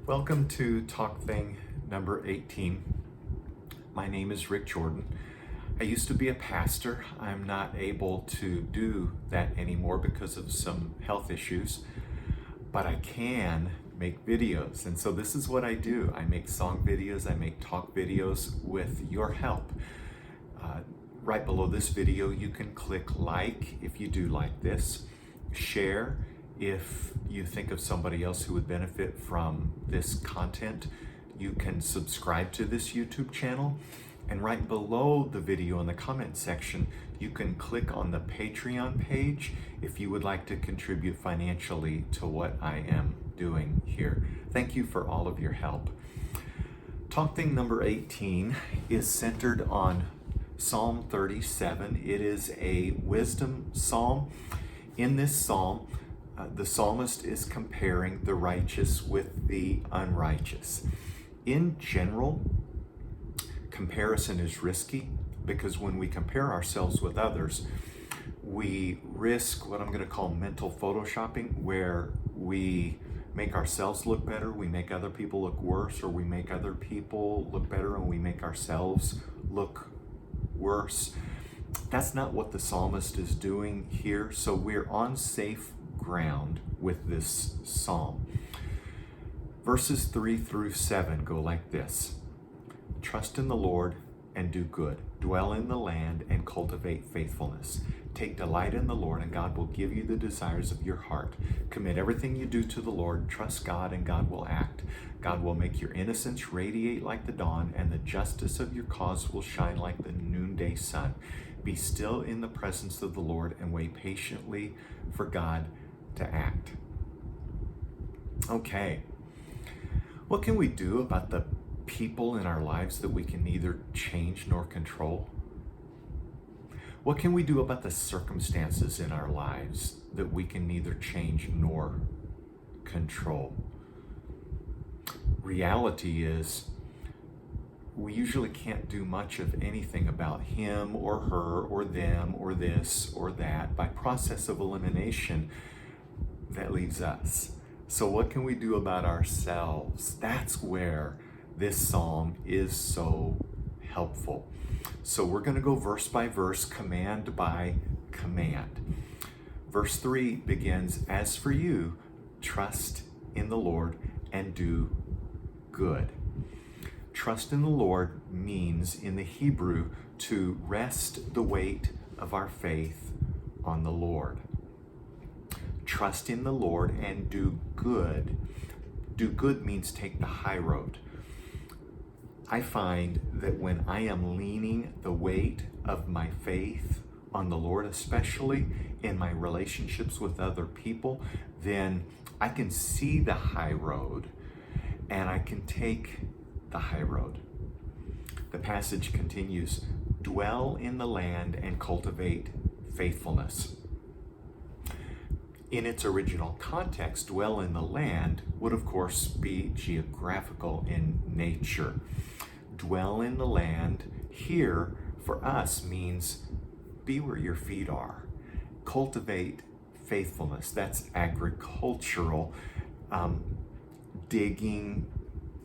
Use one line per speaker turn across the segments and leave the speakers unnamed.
Welcome to Talk Thing number 18. My name is Rick Jordan. I used to be a pastor. I'm not able to do that anymore because of some health issues, but I can make videos. And so this is what I do. I make song videos, I make talk videos with your help. Right below this video, you can click like if you do like this, share if you think of somebody else who would benefit from this content. You can subscribe to this YouTube channel, and right below the video in the comment section, you can click on the Patreon page if you would like to contribute financially to what I am doing here. Thank you for all of your help. Talk Thing number 18 is centered on Psalm 37. It is a wisdom psalm. In this psalm, the psalmist is comparing the righteous with the unrighteous. In general, comparison is risky because when we compare ourselves with others, we risk what I'm going to call mental photoshopping, where we make ourselves look better, we make other people look worse, or we make other people look better and we make ourselves look worse. That's not what the psalmist is doing here. So we're on safe ground with this psalm. Verses 3 through 7 go like this: Trust in the Lord and do good. Dwell in the land and cultivate faithfulness. Take delight in the Lord, and God will give you the desires of your heart. Commit everything you do to the Lord. Trust God, and God will act. God will make your innocence radiate like the dawn, and the justice of your cause will shine like the noonday sun. Be still in the presence of the Lord and wait patiently for God to act. Okay, what can we do about the people in our lives that we can neither change nor control? What can we do about the circumstances in our lives that we can neither change nor control? Reality is, we usually can't do much of anything about him or her or them or this or that. By process of elimination, that leaves us. So what can we do about ourselves? That's where this psalm is so helpful. So we're going to go verse by verse, command by command. Verse 3 begins, As for you, trust in the Lord and do good. Trust in the Lord means, in the Hebrew, to rest the weight of our faith on the Lord. Trust in the Lord and do good. Do good means take the high road. I find that when I am leaning the weight of my faith on the Lord, especially in my relationships with other people, then I can see the high road and I can take the high road. The passage continues, Dwell in the land and cultivate faithfulness. In its original context, dwell in the land would of course be geographical in nature. Dwell in the land here for us means be where your feet are. Cultivate faithfulness. That's agricultural. Digging,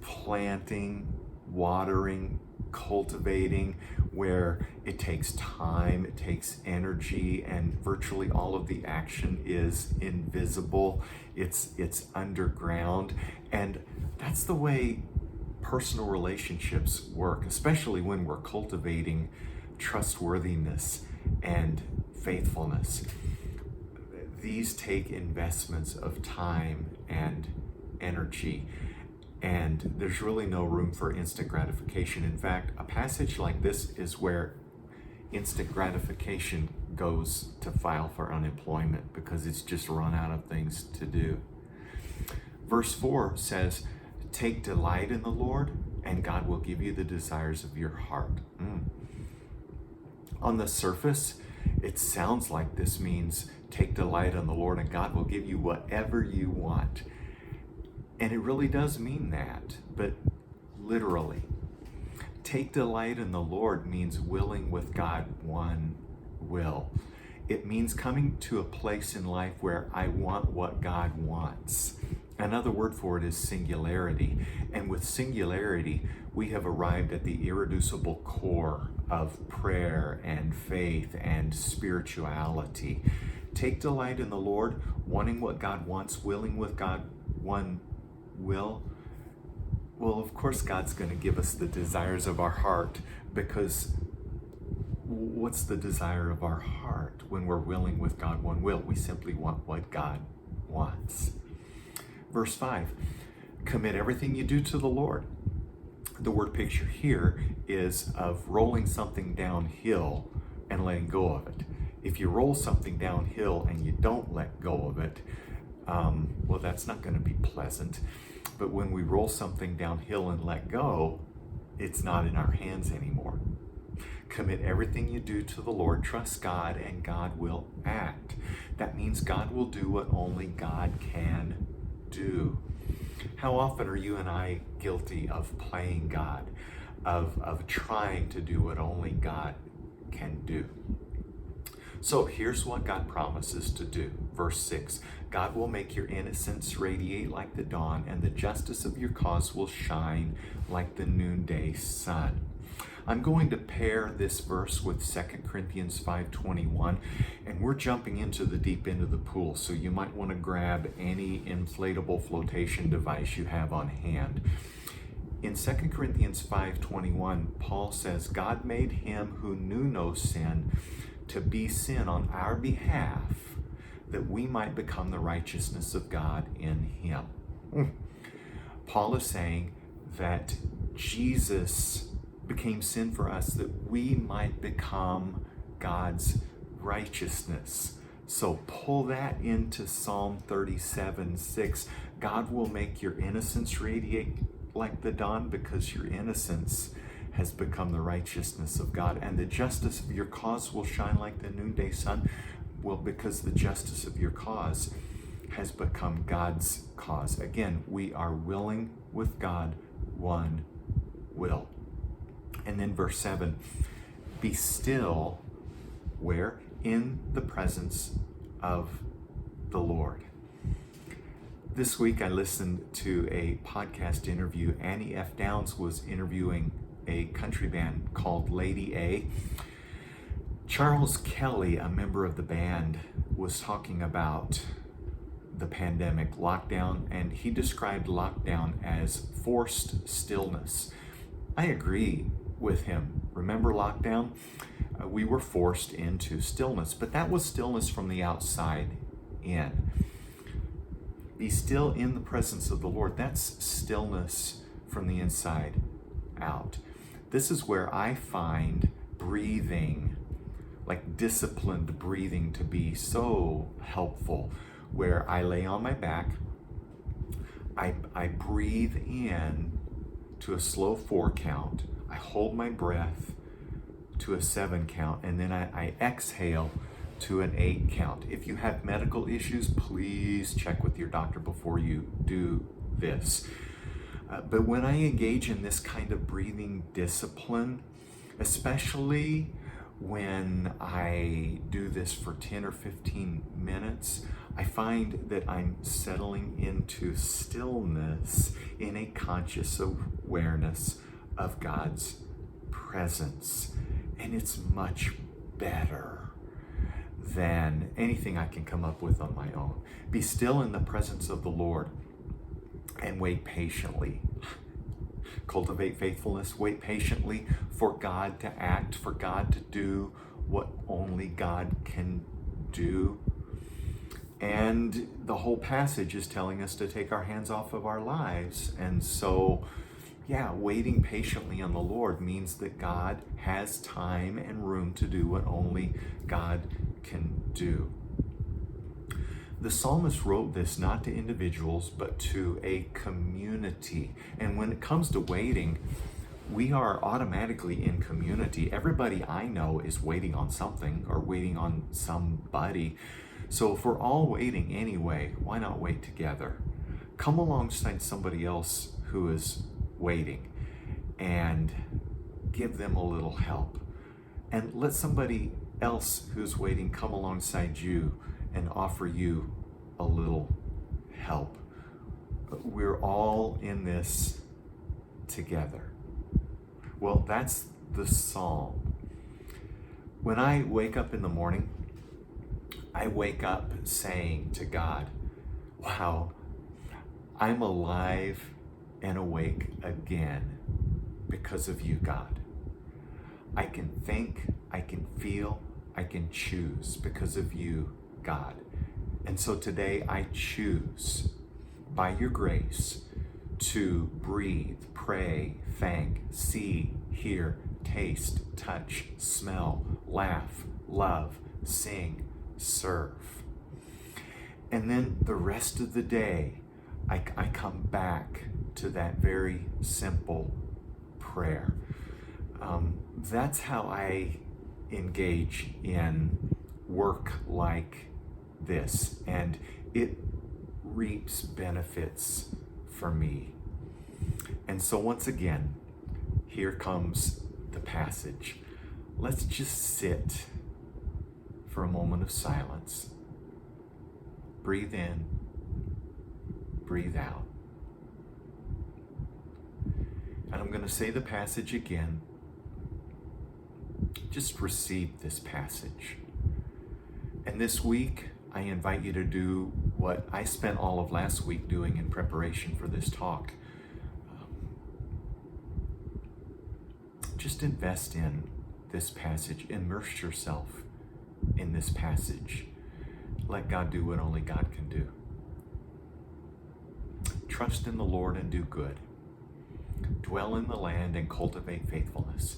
planting, watering, cultivating, where it takes time, it takes energy, and virtually all of the action is invisible. It's underground. And that's the way personal relationships work, especially when we're cultivating trustworthiness and faithfulness. These take investments of time and energy, and there's really no room for instant gratification. In fact, a passage like this is where instant gratification goes to file for unemployment because it's just run out of things to do. Verse 4 says, Take delight in the Lord, and God will give you the desires of your heart. On the surface, it sounds like this means take delight in the Lord, and God will give you whatever you want. And it really does mean that, but literally, take delight in the Lord means willing with God one will. It means coming to a place in life where I want what God wants. Another word for it is singularity. And with singularity, we have arrived at the irreducible core of prayer and faith and spirituality. Take delight in the Lord, wanting what God wants, willing with God one will. Well, of course, God's going to give us the desires of our heart, because what's the desire of our heart when we're willing with God one will? We simply want what God wants. Verse 5, commit everything you do to the Lord. The word picture here is of rolling something downhill and letting go of it. If you roll something downhill and you don't let go of it, well, that's not going to be pleasant. But when we roll something downhill and let go, it's not in our hands anymore. Commit everything you do to the Lord. Trust God, and God will act. That means God will do what only God can do. How often are you and I guilty of playing God, of trying to do what only God can do? So here's what God promises to do. Verse 6, God will make your innocence radiate like the dawn, and the justice of your cause will shine like the noonday sun. I'm going to pair this verse with 2 Corinthians 5:21, and we're jumping into the deep end of the pool, so you might want to grab any inflatable flotation device you have on hand. In 2 Corinthians 5:21, Paul says, God made him who knew no sin to be sin on our behalf, that we might become the righteousness of God in him. Paul is saying that Jesus became sin for us, that we might become God's righteousness. So pull that into Psalm 37:6. God will make your innocence radiate like the dawn, because your innocence has become the righteousness of God. And the justice of your cause will shine like the noonday sun. Well, because the justice of your cause has become God's cause. Again, we are willing with God one will. And then verse 7, be still, where? In the presence of the Lord. This week I listened to a podcast interview. Annie F. Downs was interviewing a country band called Lady A. Charles Kelly, a member of the band, was talking about the pandemic, lockdown, and he described lockdown as forced stillness. I agree with him. Remember lockdown? We were forced into stillness, but that was stillness from the outside in. Be still in the presence of the Lord. That's stillness from the inside out. This is where I find breathing, like disciplined breathing, to be so helpful, where I lay on my back, I breathe in to a slow 4 count, I hold my breath to a 7 count, and then I exhale to an 8 count. If you have medical issues, please check with your doctor before you do this. But when I engage in this kind of breathing discipline, especially when I do this for 10 or 15 minutes, I find that I'm settling into stillness in a conscious awareness of God's presence. And it's much better than anything I can come up with on my own. Be still in the presence of the Lord and wait patiently. Cultivate faithfulness, wait patiently for God to act, for God to do what only God can do. And the whole passage is telling us to take our hands off of our lives. And so, waiting patiently on the Lord means that God has time and room to do what only God can do. The psalmist wrote this not to individuals, but to a community. And when it comes to waiting, we are automatically in community. Everybody I know is waiting on something or waiting on somebody. So if we're all waiting anyway, why not wait together? Come alongside somebody else who is waiting and give them a little help. And let somebody else who's waiting come alongside you and offer you a little help. we're all in this together. Well, that's the psalm. When I wake up in the morning, I wake up saying to God, wow, I'm alive and awake again because of you, God. I can think, I can feel, I can choose because of you, God. And so today I choose, by your grace, to breathe, pray, thank, see, hear, taste, touch, smell, laugh, love, sing, serve. And then the rest of the day, I come back to that very simple prayer. That's how I engage in work like this, and it reaps benefits for me. And so once again, here comes the passage. Let's just sit for a moment of silence. Breathe in, breathe out. And I'm going to say the passage again. Just receive this passage. And this week, I invite you to do what I spent all of last week doing in preparation for this talk. Just invest in this passage. Immerse yourself in this passage. Let God do what only God can do. Trust in the Lord and do good. Dwell in the land and cultivate faithfulness.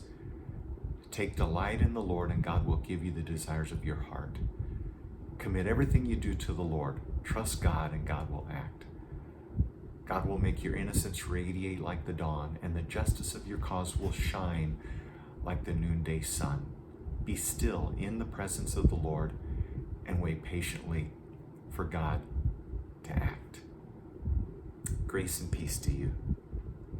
Take delight in the Lord, and God will give you the desires of your heart. Commit everything you do to the Lord. Trust God, and God will act. God will make your innocence radiate like the dawn, and the justice of your cause will shine like the noonday sun. Be still in the presence of the Lord and wait patiently for God to act. Grace and peace to you.